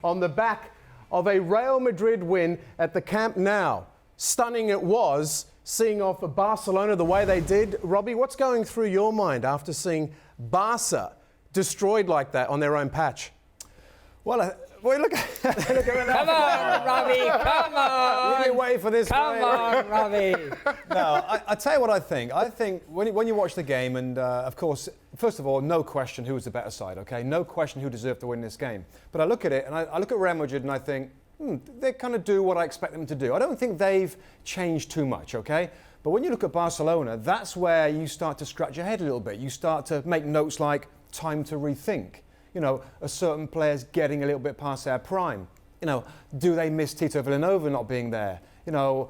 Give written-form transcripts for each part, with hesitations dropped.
on the back of a Real Madrid win at the Camp Nou. Stunning it was, seeing off Barcelona the way they did. Robbie, what's going through your mind after seeing Barca destroyed like that on their own patch? Well, look at that. Come on, Robbie, come on. You wait for this. Come on, Robbie. No, I tell you what I think. I think when you watch the game, and of course, first of all, no question who was the better side, okay? No question who deserved to win this game. But I look at it, and I look at Real Madrid, and I think, they kind of do what I expect them to do. I don't think they've changed too much, okay? But when you look at Barcelona, that's where you start to scratch your head a little bit. You start to make notes like time to rethink. You know, a certain player's getting a little bit past their prime. You know, do they miss Tito Vilanova not being there? You know,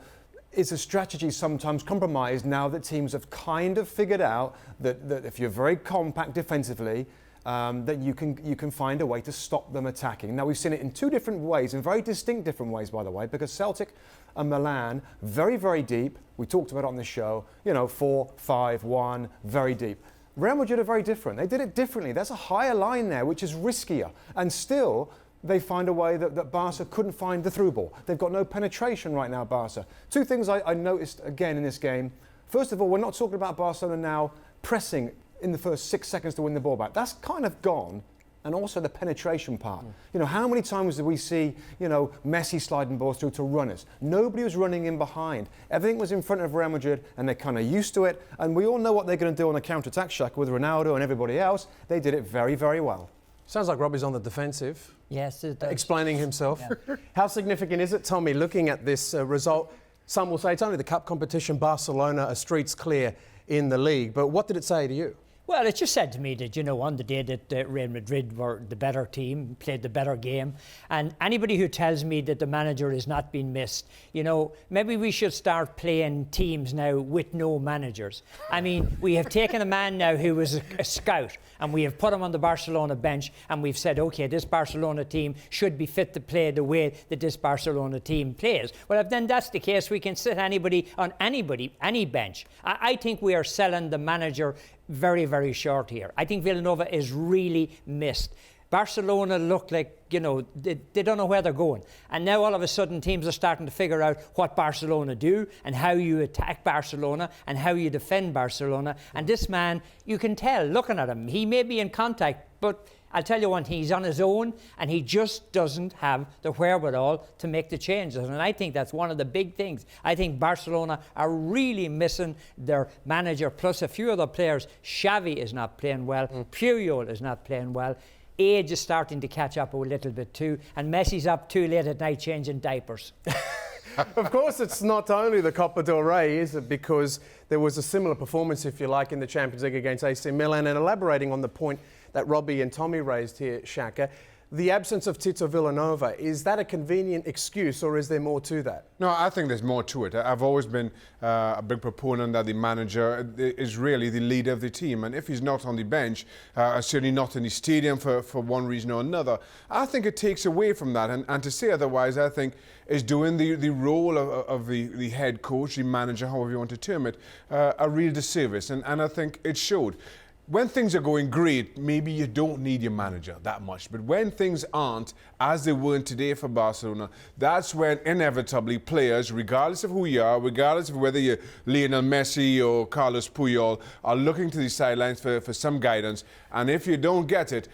is a strategy sometimes compromised now that teams have kind of figured out that if you're very compact defensively, that you can find a way to stop them attacking. Now, we've seen it in two different ways, in very distinct different ways, by the way, because Celtic and Milan, very, very deep. We talked about it on the show, you know, 4-5-1, very deep. Real Madrid are very different. They did it differently. There's a higher line there, which is riskier. And still, they find a way that Barca couldn't find the through ball. They've got no penetration right now, Barca. Two things I noticed again in this game. First of all, we're not talking about Barcelona now pressing in the first 6 seconds to win the ball back. That's kind of gone. And also the penetration part. You know, how many times did we see, you know, Messi sliding balls through to runners? Nobody was running in behind. Everything was in front of Real Madrid, and they're kind of used to it. And we all know what they're going to do on the counter-attack, Shaka, with Ronaldo and everybody else. They did it very, very well. Sounds like Robbie's on the defensive. Yes, it does. Explaining himself. Yeah. How significant is it, Tommy, looking at this result? Some will say it's only the cup competition. Barcelona are streets clear in the league. But what did it say to you? Well, it just said to me that, you know, on the day that Real Madrid were the better team, played the better game, and anybody who tells me that the manager is not being missed, you know, maybe we should start playing teams now with no managers. I mean, we have taken a man now who was a scout, and we have put him on the Barcelona bench, and we've said, OK, this Barcelona team should be fit to play the way that this Barcelona team plays. Well, if then that's the case, we can sit anybody on any bench. I think we are selling the manager very, very short here. I think Vilanova is really missed. Barcelona look like, you know, they don't know where they're going. And now all of a sudden teams are starting to figure out what Barcelona do and how you attack Barcelona and how you defend Barcelona. And this man, you can tell, looking at him, he may be in contact, but I'll tell you one thing, he's on his own and he just doesn't have the wherewithal to make the changes. And I think that's one of the big things. I think Barcelona are really missing their manager, plus a few other players. Xavi is not playing well. Puyol is not playing well. Age is starting to catch up a little bit too. And Messi's up too late at night changing diapers. Of course, it's not only the Copa del Rey, is it? Because there was a similar performance, if you like, in the Champions League against AC Milan. And elaborating on the point that Robbie and Tommy raised here, Shaka, the absence of Tito Vilanova, is that a convenient excuse or is there more to that? No, I think there's more to it. I've always been a big proponent that the manager is really the leader of the team. And if he's not on the bench, certainly not in the stadium for one reason or another, I think it takes away from that. And to say otherwise, I think, is doing the role of the head coach, the manager, however you want to term it, a real disservice. And I think it showed. When things are going great, maybe you don't need your manager that much. But when things aren't, as they weren't today for Barcelona, that's when inevitably players, regardless of who you are, regardless of whether you're Lionel Messi or Carlos Puyol, are looking to the sidelines for some guidance. And if you don't get it,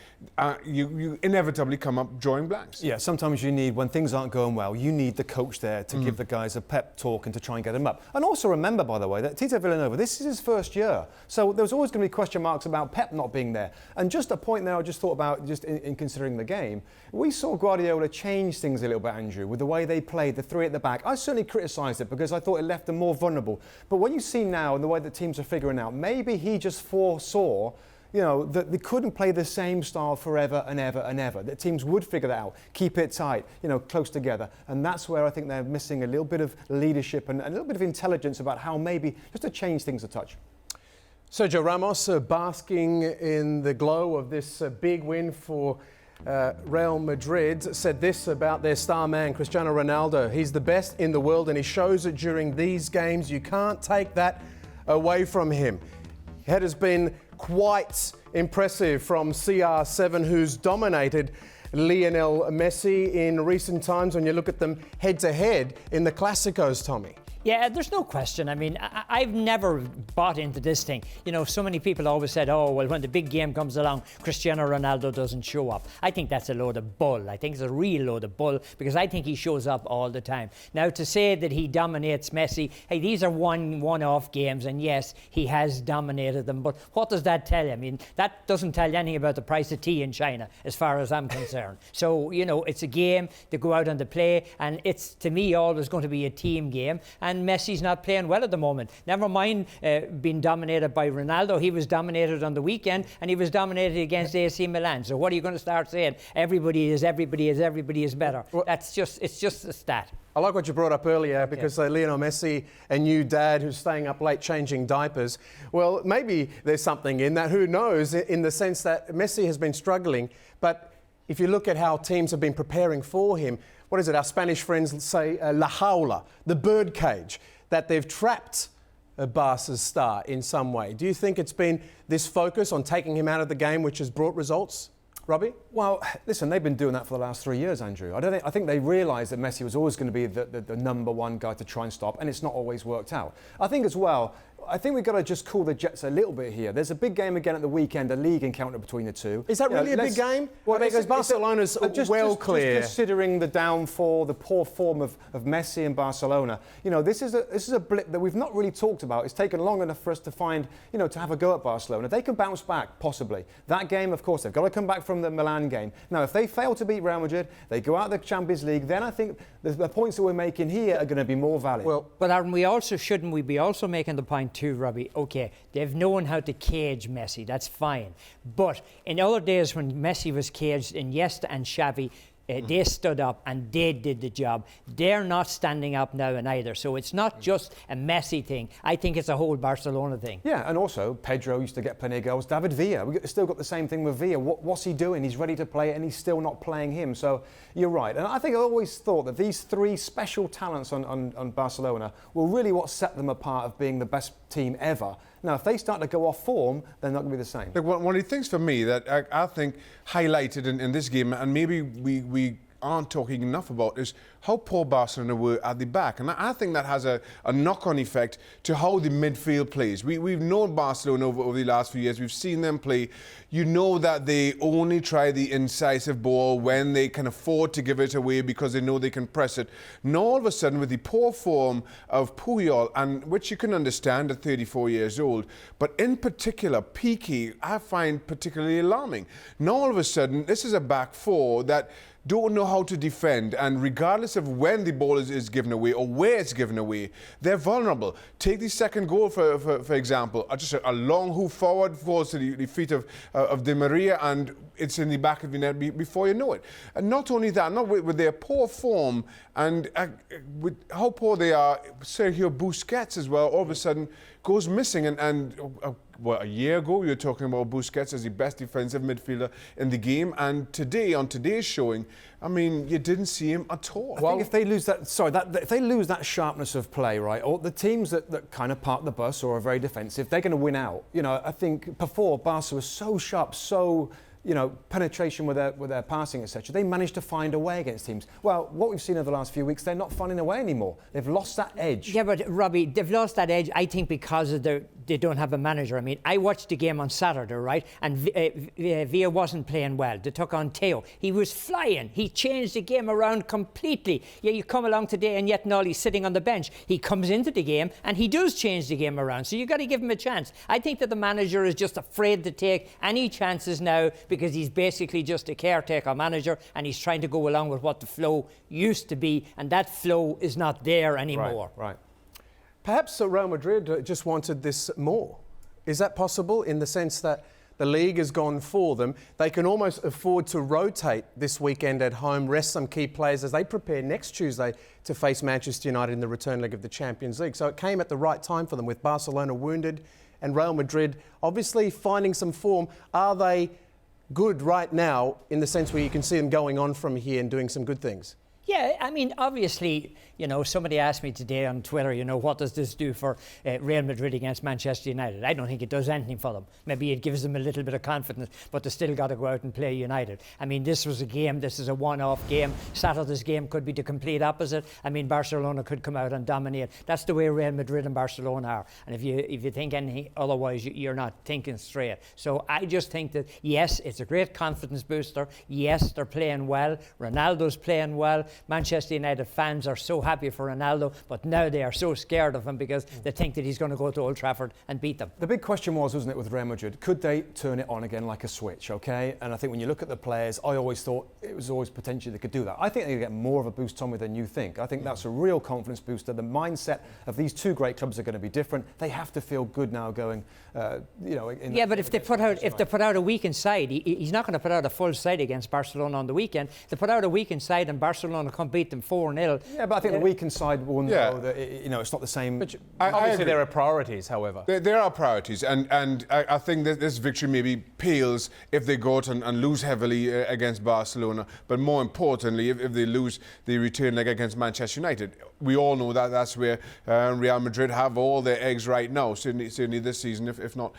you inevitably come up drawing blanks. Yeah, sometimes you need, when things aren't going well, you need the coach there to give the guys a pep talk and to try and get them up. And also remember, by the way, that Tito Vilanova, this is his first year. So there's always going to be question marks about Pep not being there. And just a point there I just thought about, just in considering the game, we saw Guardiola change things a little bit, Andrew, with the way they played, the three at the back. I certainly criticised it because I thought it left them more vulnerable. But when you see now and the way that teams are figuring out, maybe he just foresaw, you know, that they couldn't play the same style forever and ever and ever. That teams would figure that out, keep it tight, you know, close together. And that's where I think they're missing a little bit of leadership and a little bit of intelligence about how maybe just to change things a touch. Sergio Ramos basking in the glow of this big win for Real Madrid, said this about their star man, Cristiano Ronaldo. He's the best in the world and he shows it during these games. You can't take that away from him. It has been quite impressive from CR7, who's dominated Lionel Messi in recent times when you look at them head-to-head in the Clásicos, Tommy? Yeah, there's no question. I mean, I've never bought into this thing. You know, so many people always said, oh, well, when the big game comes along, Cristiano Ronaldo doesn't show up. I think that's a load of bull. I think it's a real load of bull because I think he shows up all the time. Now, to say that he dominates Messi, hey, these are one-off games, and yes, he has dominated them. But what does that tell you? I mean, that doesn't tell you anything about the price of tea in China, as far as I'm concerned. So, you know, it's a game to go out and to play, and it's, to me, always going to be a team game. And Messi's not playing well at the moment. Never mind being dominated by Ronaldo. He was dominated on the weekend, and he was dominated against AC Milan. So what are you going to start saying? Everybody is better. Well, it's just a stat. I like what you brought up earlier because Lionel Messi, a new dad who's staying up late changing diapers. Well, maybe there's something in that. Who knows? In the sense that Messi has been struggling, but if you look at how teams have been preparing for him, what is it? Our Spanish friends say la jaula, the bird cage, that they've trapped Barca's star in some way. Do you think it's been this focus on taking him out of the game which has brought results? Robbie? Well, listen, they've been doing that for the last 3 years, Andrew. I think they realised that Messi was always going to be the number one guy to try and stop, and it's not always worked out. I think as well, I think we've got to just cool the jets a little bit here. There's a big game again at the weekend, a league encounter between the two. Is that really a big game? Well, because Barcelona's clear. Just considering the downfall, the poor form of Messi and Barcelona, you know, this is a blip that we've not really talked about. It's taken long enough for us to find, you know, to have a go at Barcelona. They can bounce back, possibly. That game, of course, they've got to come back from the Milan game. Now, if they fail to beat Real Madrid, they go out of the Champions League, then I think the points that we're making here are going to be more valid. Well, but shouldn't we be also making the point too, Robbie? Okay, they've known how to cage Messi, that's fine. But in other days when Messi was caged, Iniesta and Xavi, they stood up and they did the job. They're not standing up now and either. So it's not just a Messi thing. I think it's a whole Barcelona thing. Yeah, and also Pedro used to get plenty of goals. David Villa, we've still got the same thing with Villa. What's he doing? He's ready to play and he's still not playing him. So you're right. And I think I always thought that these three special talents on Barcelona were really what set them apart of being the best team ever. Now, if they start to go off form, they're not going to be the same. Look, one of the things for me that I think highlighted in this game, and maybe we aren't talking enough about, is how poor Barcelona were at the back. And I think that has a knock-on effect to how the midfield plays. We've known Barcelona over the last few years. We've seen them play. You know that they only try the incisive ball when they can afford to give it away because they know they can press it. Now, all of a sudden, with the poor form of Puyol, and which you can understand at 34 years old, but in particular, Piqué, I find particularly alarming. Now, all of a sudden, this is a back four that don't know how to defend, and regardless of when the ball is given away or where it's given away, they're vulnerable. Take the second goal, for example. Just a long hoof forward, falls to the feet of Di Maria, and it's in the back of the net before you know it. And not only that, not with their poor form and with how poor they are, Sergio Busquets as well, all of a sudden goes missing. Well, a year ago, we were talking about Busquets as the best defensive midfielder in the game, and today, on today's showing, I mean, you didn't see him at all. I think if they lose if they lose that sharpness of play, right, or the teams that kind of park the bus or are very defensive, they're going to win out. You know, I think before Barca was so sharp, so, you know, penetration with their passing, etc. They managed to find a way against teams. Well, what we've seen over the last few weeks, they're not finding a way anymore. They've lost that edge. Yeah, but Robbie, they've lost that edge, I think, because of they don't have a manager. I mean, I watched the game on Saturday, right? And Villa wasn't playing well. They took on Teo. He was flying. He changed the game around completely. Yeah, you come along today and yet he's sitting on the bench. He comes into the game and he does change the game around. So you've got to give him a chance. I think that the manager is just afraid to take any chances now because he's basically just a caretaker manager and he's trying to go along with what the flow used to be, and that flow is not there anymore. Right. Perhaps Real Madrid just wanted this more. Is that possible in the sense that the league has gone for them? They can almost afford to rotate this weekend at home, rest some key players as they prepare next Tuesday to face Manchester United in the return leg of the Champions League. So it came at the right time for them with Barcelona wounded and Real Madrid obviously finding some form. Are they good right now in the sense where you can see them going on from here and doing some good things? Yeah, I mean, obviously, somebody asked me today on Twitter, what does this do for Real Madrid against Manchester United? I don't think it does anything for them. Maybe it gives them a little bit of confidence, but they still got to go out and play United. I mean, this was a game, this is a one-off game. Saturday's game could be the complete opposite. I mean, Barcelona could come out and dominate. That's the way Real Madrid and Barcelona are. And if you think anything otherwise, you're not thinking straight. So I just think that, yes, it's a great confidence booster. Yes, they're playing well. Ronaldo's playing well. Manchester United fans are so happy for Ronaldo, but now they are so scared of him because they think that he's going to go to Old Trafford and beat them. The big question wasn't it, with Real Madrid, could they turn it on again like a switch, okay? And I think when you look at the players, I always thought it was always potentially they could do that. I think they could get more of a boost, Tommy, than you think. I think that's a real confidence booster. The mindset of these two great clubs are going to be different. They have to feel good now going, but if they put out a weakened side, he's not going to put out a full side against Barcelona on the weekend. They put out a weakened side and Barcelona can't beat them 4-0. Yeah, but I think the weakened side will know that it's not the same. But obviously, there are priorities, however. There are priorities, and I think that this victory maybe pales if they go out and lose heavily against Barcelona. But more importantly, if they lose the return leg against Manchester United, we all know that that's where Real Madrid have all their eggs right now, certainly this season, if not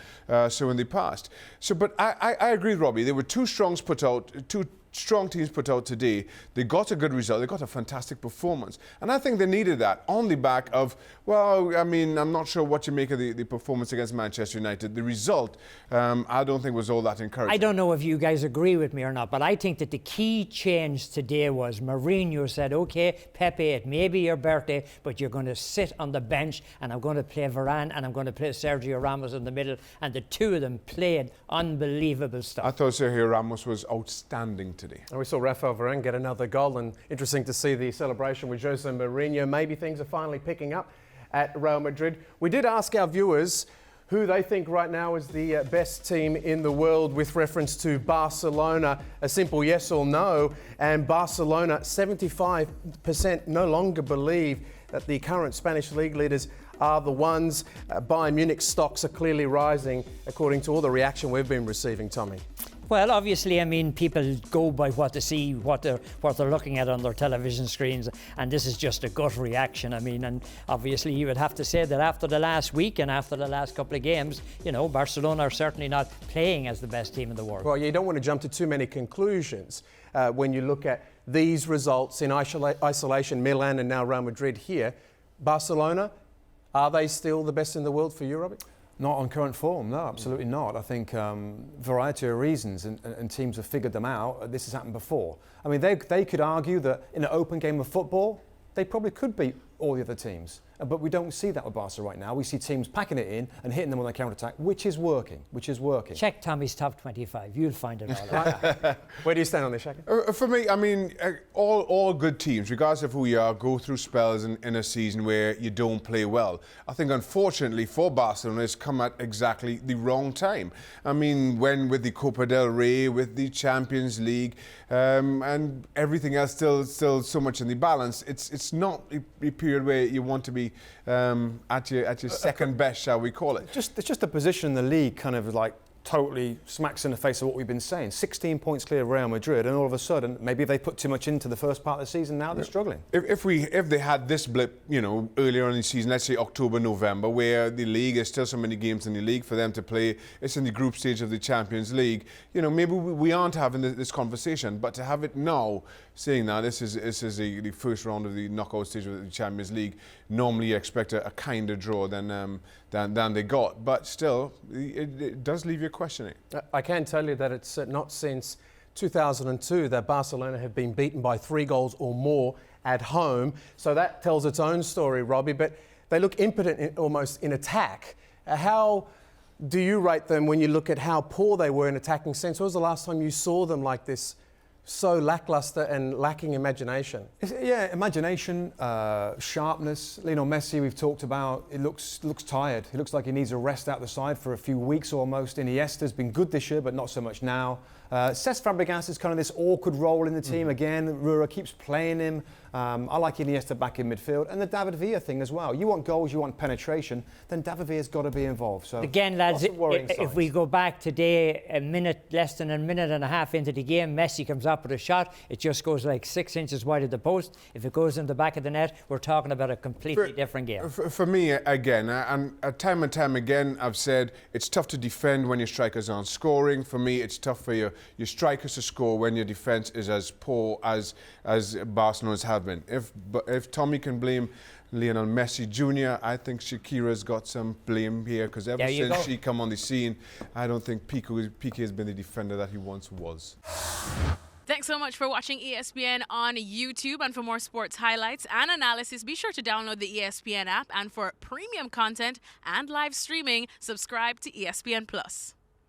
so in the past. So, but I agree with Robbie. There were two strong teams put out today. They got a good result. They got a fantastic performance. And I think they needed that on the back of, well, I mean, I'm not sure what you make of the performance against Manchester United. The result, I don't think was all that encouraging. I don't know if you guys agree with me or not, but I think that the key change today was Mourinho said, OK, Pepe, it may be your birthday, but you're going to sit on the bench and I'm going to play Varane and I'm going to play Sergio Ramos in the middle. And the two of them played unbelievable stuff. I thought Sergio Ramos was outstanding today. And we saw Rafael Varane get another goal, and interesting to see the celebration with Jose Mourinho. Maybe things are finally picking up at Real Madrid. We did ask our viewers who they think right now is the best team in the world with reference to Barcelona. A simple yes or no. And Barcelona, 75% no longer believe that the current Spanish league leaders are the ones. Bayern Munich stocks are clearly rising, according to all the reaction we've been receiving, Tommy. Well, obviously, I mean, people go by what they see, what they're looking at on their television screens, and this is just a gut reaction. I mean, and obviously you would have to say that after the last week and after the last couple of games, Barcelona are certainly not playing as the best team in the world. Well, you don't want to jump to too many conclusions when you look at these results in isolation, Milan and now Real Madrid here. Barcelona, are they still the best in the world for you, Robbie? Not on current form, no, absolutely not. I think variety of reasons and teams have figured them out. This has happened before. I mean, they could argue that in an open game of football, they probably could beat all the other teams. But we don't see that with Barca right now. We see teams packing it in and hitting them on their counter-attack, which is working. Check Tommy's top 25. You'll find it all out. Where do you stand on this, Shaka? For me, I mean, all good teams, regardless of who you are, go through spells in a season where you don't play well. I think, unfortunately, for Barcelona, it's come at exactly the wrong time. I mean, when with the Copa del Rey, with the Champions League, and everything else still so much in the balance, it's not a period where you want to be at your second best, shall we call it? It's just a position in the league kind of like totally smacks in the face of what we've been saying. 16 points clear of Real Madrid, and all of a sudden, maybe they put too much into the first part of the season, now they're struggling. If they had this blip, earlier in the season, let's say October, November, where the league, there's still so many games in the league for them to play, it's in the group stage of the Champions League, maybe we aren't having this conversation, but to have it now, saying that this is the first round of the knockout stage of the Champions League, normally you expect a kinder draw than they got, but still, it does leave you questioning. I can tell you that it's not since 2002 that Barcelona have been beaten by 3 goals or more at home, so that tells its own story, Robbie, but they look impotent almost in attack. How do you rate them when you look at how poor they were in attacking sense? When was the last time you saw them like this? So lackluster and lacking imagination. Yeah, imagination, sharpness. Lionel Messi, we've talked about. It looks tired. He looks like he needs a rest out the side for a few weeks almost. Iniesta's been good this year, but not so much now. Cesc Fabregas is kind of this awkward role in the team. Again, Rura keeps playing him. I like Iniesta back in midfield. And the David Villa thing as well. You want goals, you want penetration, then David Villa's got to be involved. So again, lads, if we go back today, less than a minute and a half into the game, Messi comes up with a shot. It just goes like 6 inches wide of the post. If it goes in the back of the net, we're talking about a completely different game. For me, again, and time and time again, I've said it's tough to defend when your strikers aren't scoring. For me, it's tough for your strikers to score when your defence is as poor as Barcelona's have been. If Tommy can blame Lionel Messi Jr., I think Shakira's got some blame here, because ever since she come on the scene, I don't think Piqué has been the defender that he once was. Thanks so much for watching ESPN on YouTube. And for more sports highlights and analysis, be sure to download the ESPN app. And for premium content and live streaming, subscribe to ESPN Plus.